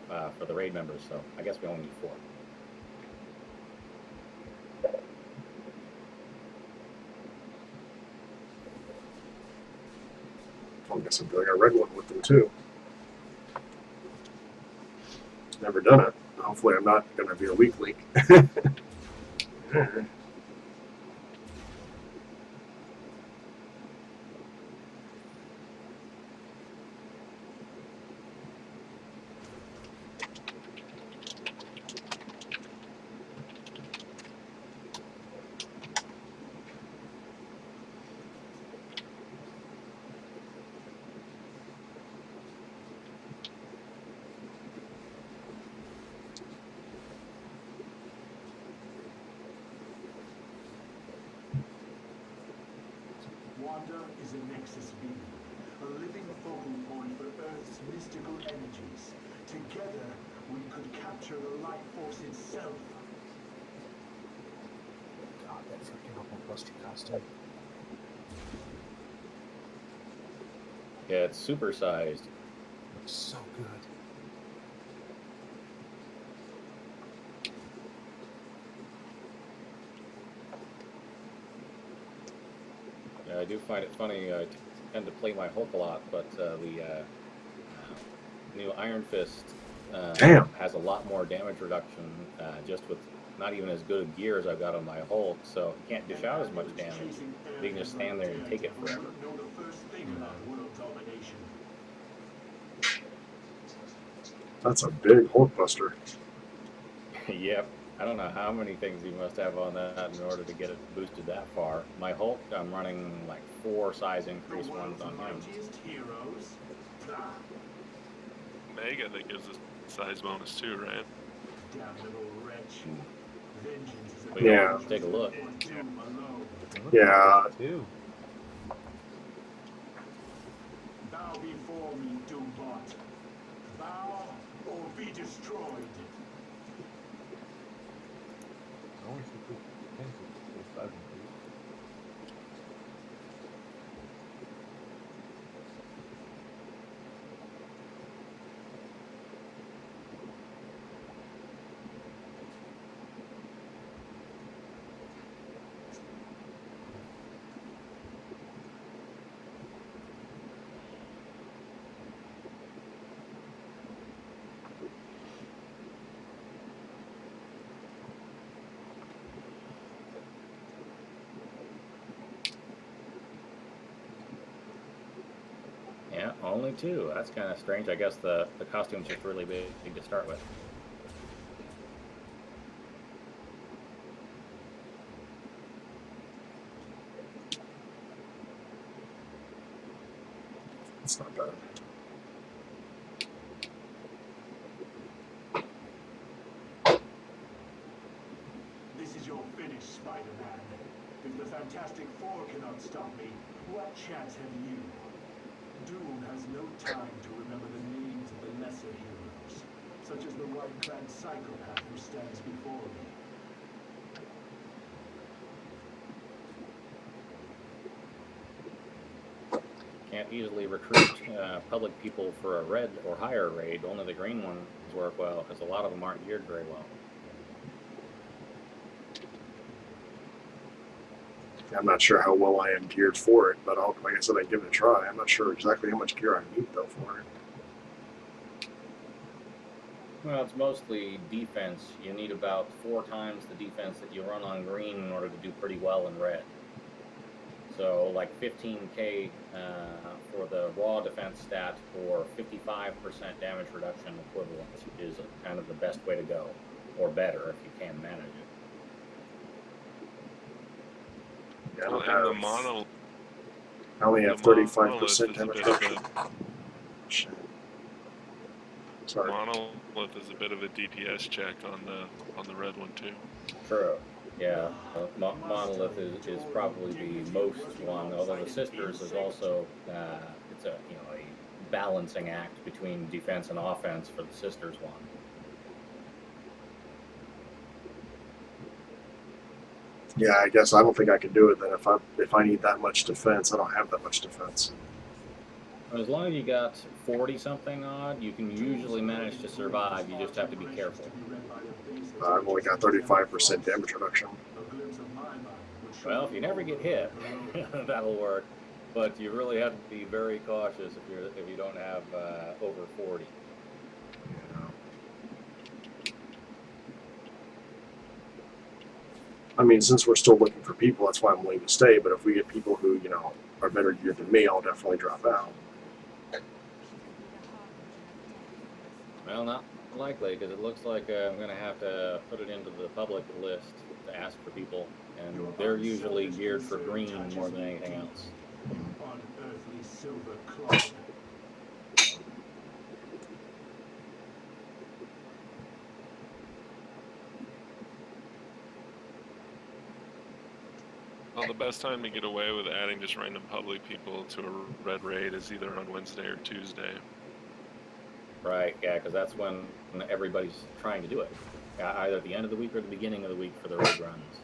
for the raid members. So I guess we only need 4. I guess I'm doing a red one with them too. Never done it. Hopefully, I'm not going to be a weak link. Wanda is a nexus being, a living focal point for Earth's mystical energies. Together, we could capture the life force itself. God, that freaking Hulkbuster costume. Yeah, it's supersized. Looks so good. Yeah, I do find it funny. I tend to play my Hulk a lot, but the new Iron Fist Damn. has a lot more damage reduction just with not even as good a gear as I've got on my Hulk, so he can't dish out as much damage. He can just stand there and take it forever. Know the first thing about world domination. That's a big Hulkbuster. Yep. I don't know how many things you must have on that in order to get it boosted that far. My Hulk, I'm running like 4 size increase ones on him. Heroes. Mega that gives us size bonus too, right? Damn little wretch. Vengeance is But Yeah. let's take a look. Yeah. Too. Bow before me, Doombot. Bow or be destroyed. Only 55 increase. Yeah, only 2. That's kind of strange. I guess the costume's just really big to start with. It's not bad. This is your finish, Spider-Man. If the Fantastic Four cannot stop me, what chance have you? Doom has no time to remember the names of the lesser heroes, such as the white-clad psychopath who stands before me. Can't easily recruit public people for a red or higher raid. Only the green ones work well, because a lot of them aren't geared very well. I'm not sure how well I am geared for it, but like I said, I'd give it a try. I'm not sure exactly how much gear I need, though, for it. Well, it's mostly defense. You need about 4 times the defense that you run on green in order to do pretty well in red. So, like 15k for the raw defense stat or 55% damage reduction equivalent is kind of the best way to go, or better if you can manage it. Yeah, I Well, don't and the have. mono I only have the 35% monolith is a damage bit of reduction. Shit. Sorry. monolith is a bit of a DPS check on the red one too. True. Yeah, Monolith is probably the most one, although the Sisters is also, it's a balancing act between defense and offense for the Sisters one. Yeah, I guess I don't think I can do it then. If I need that much defense, I don't have that much defense. As long as you got 40 something odd, you can usually manage to survive. You just have to be careful. I've only got 35% damage reduction. Well, if you never get hit, that'll work. But you really have to be very cautious if you don't have over 40. Yeah. I mean, since we're still looking for people, that's why I'm willing to stay. But if we get people who, you know, are better geared than me, I'll definitely drop out. Well, not likely, because it looks like I'm going to have to put it into the public list to ask for people, and they're usually geared for green more than anything else. Unearthly silver clod. Well, the best time to get away with adding just random public people to a red raid is either on Wednesday or Tuesday. Right, yeah, because that's when everybody's trying to do it. Either at the end of the week or the beginning of the week for the raid runs.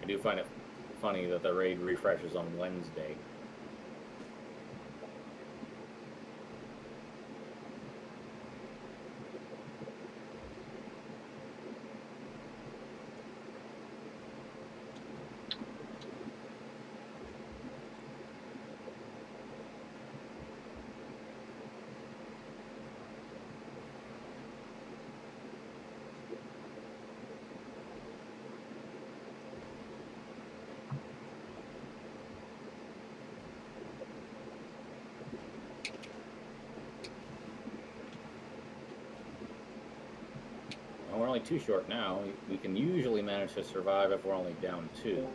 I do find it funny that the raid refreshes on Wednesday. Well, we're only 2 short now. We can usually manage to survive if we're only down 2.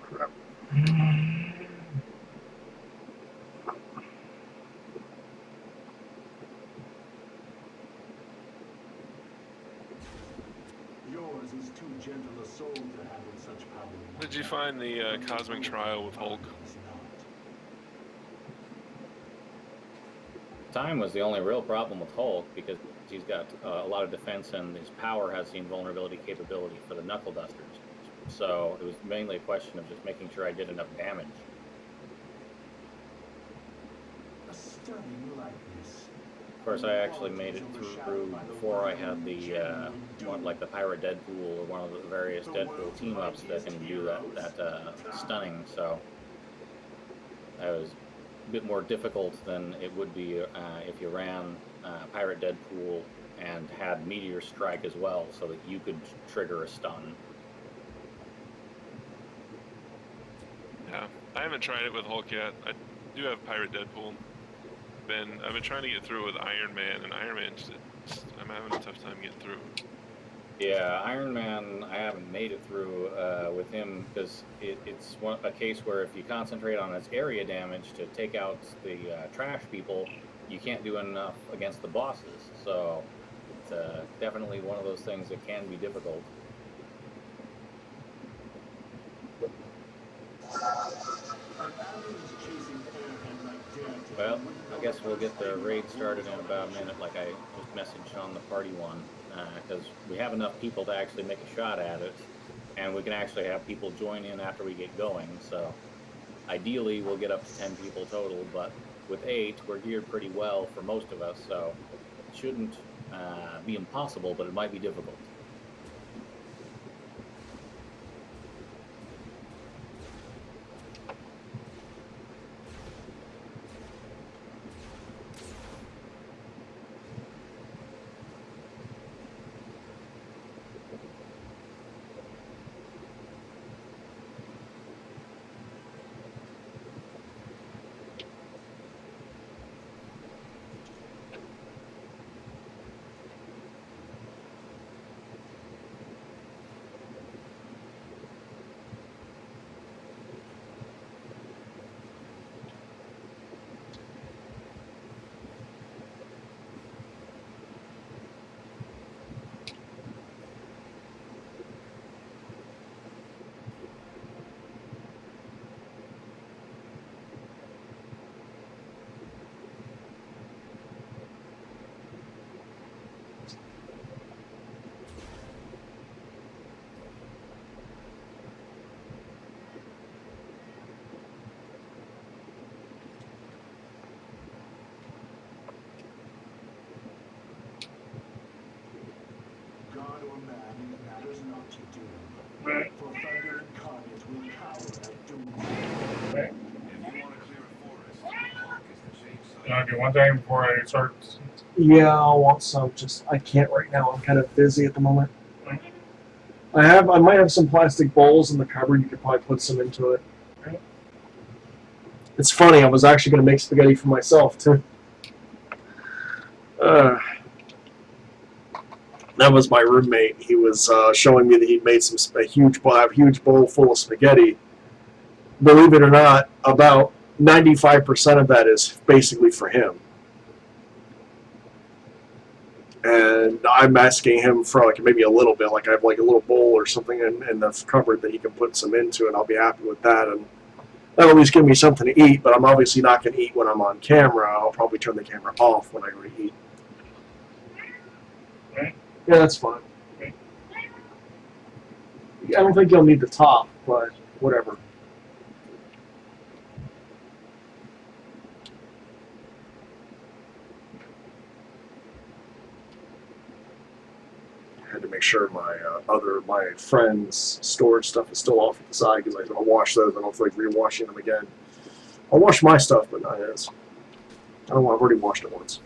Crap. Yours is too gentle a soul to handle such power. Did you find the cosmic trial with Hulk? It's not. Time was the only real problem with Hulk because he's got a lot of defense and his power has the invulnerability capability for the Knuckle Dusters. So it was mainly a question of just making sure I did enough damage. A stunning likeness. Of course, I actually made it through before I had the like the Pirate Deadpool or one of the various Deadpool team-ups that can do that stunning. So that was a bit more difficult than it would be if you ran Pirate Deadpool and had Meteor Strike as well, so that you could trigger a stun. Yeah, I haven't tried it with Hulk yet. I do have Pirate Deadpool. I've been trying to get through with Iron Man, and Iron Man I'm having a tough time getting through. Yeah, Iron Man, I haven't made it through with him because it's a case where if you concentrate on its area damage to take out the trash people, you can't do enough against the bosses. So it's definitely one of those things that can be difficult. Well, I guess we'll get the raid started in about a minute, like I just messaged on the party one, because we have enough people to actually make a shot at it, and we can actually have people join in after we get going. So ideally, we'll get up to 10 people total, but with 8, we're geared pretty well for most of us, so it shouldn't be impossible, but it might be difficult. Do one thing before I start. Yeah, I'll want some. Just I can't right now. I'm kind of busy at the moment. I might have some plastic bowls in the cupboard. You could probably put some into it. It's funny. I was actually going to make spaghetti for myself too. That was my roommate. He was showing me that he'd made a huge bowl full of spaghetti. Believe it or not, about 95% of that is basically for him. And I'm asking him for like maybe a little bit, like I have like a little bowl or something in the cupboard that he can put some into, and I'll be happy with that. And that'll at least give me something to eat, but I'm obviously not going to eat when I'm on camera. I'll probably turn the camera off when I go to eat. Yeah, that's fine. I don't think you'll need the top, but whatever. I had to make sure my friend's storage stuff is still off at the side because I don't wash those. I don't feel like rewashing them again. I'll wash my stuff, but not his. I've already washed it once.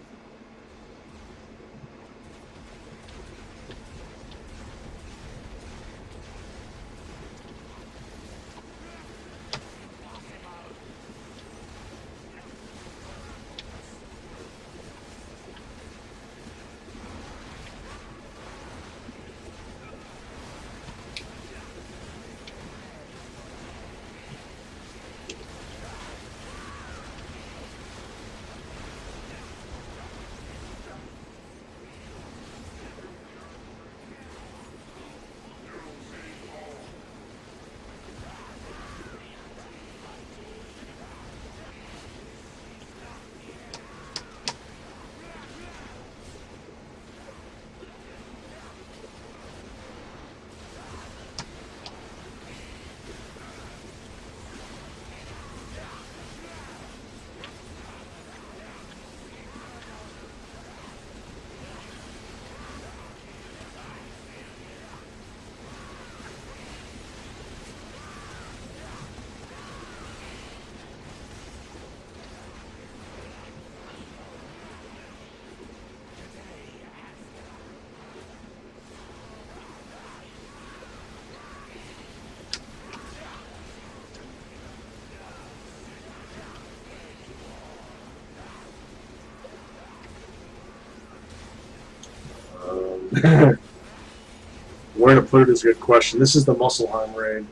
Where to put it is a good question. This is the Mustlepheim raid.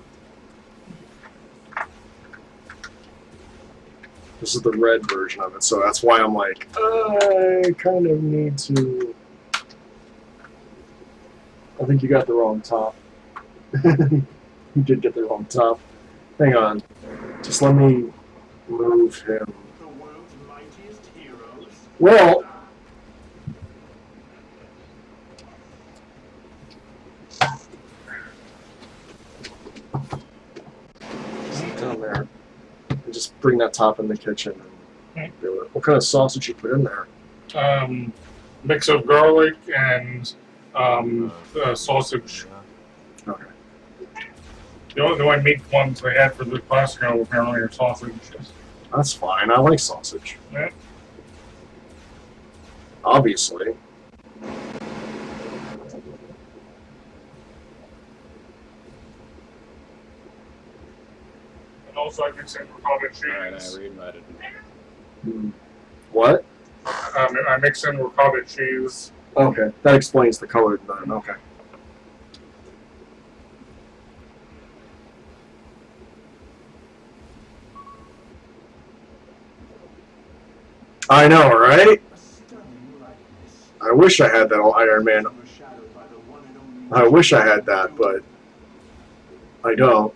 This is the red version of it, so that's why I'm like, I kind of need to... I think you got the wrong top. You did get the wrong top. Hang on. Just let me move him. The world's mightiest heroes. Well... down there. And just bring that top in the kitchen and do it. What kind of sausage you put in there? Mix of garlic and sausage. Okay. The only meat ones they had for the Costco apparently are sausage. That's fine. I like sausage. Yeah. Obviously. And also I mix in ricotta cheese. Alright, I read it. What? I mix in ricotta cheese. Okay. That explains the color then. Okay. I know, right? A stunning likeness. I wish I had that Iron Man. Overshadowed by the one and only I wish I had that, but I don't.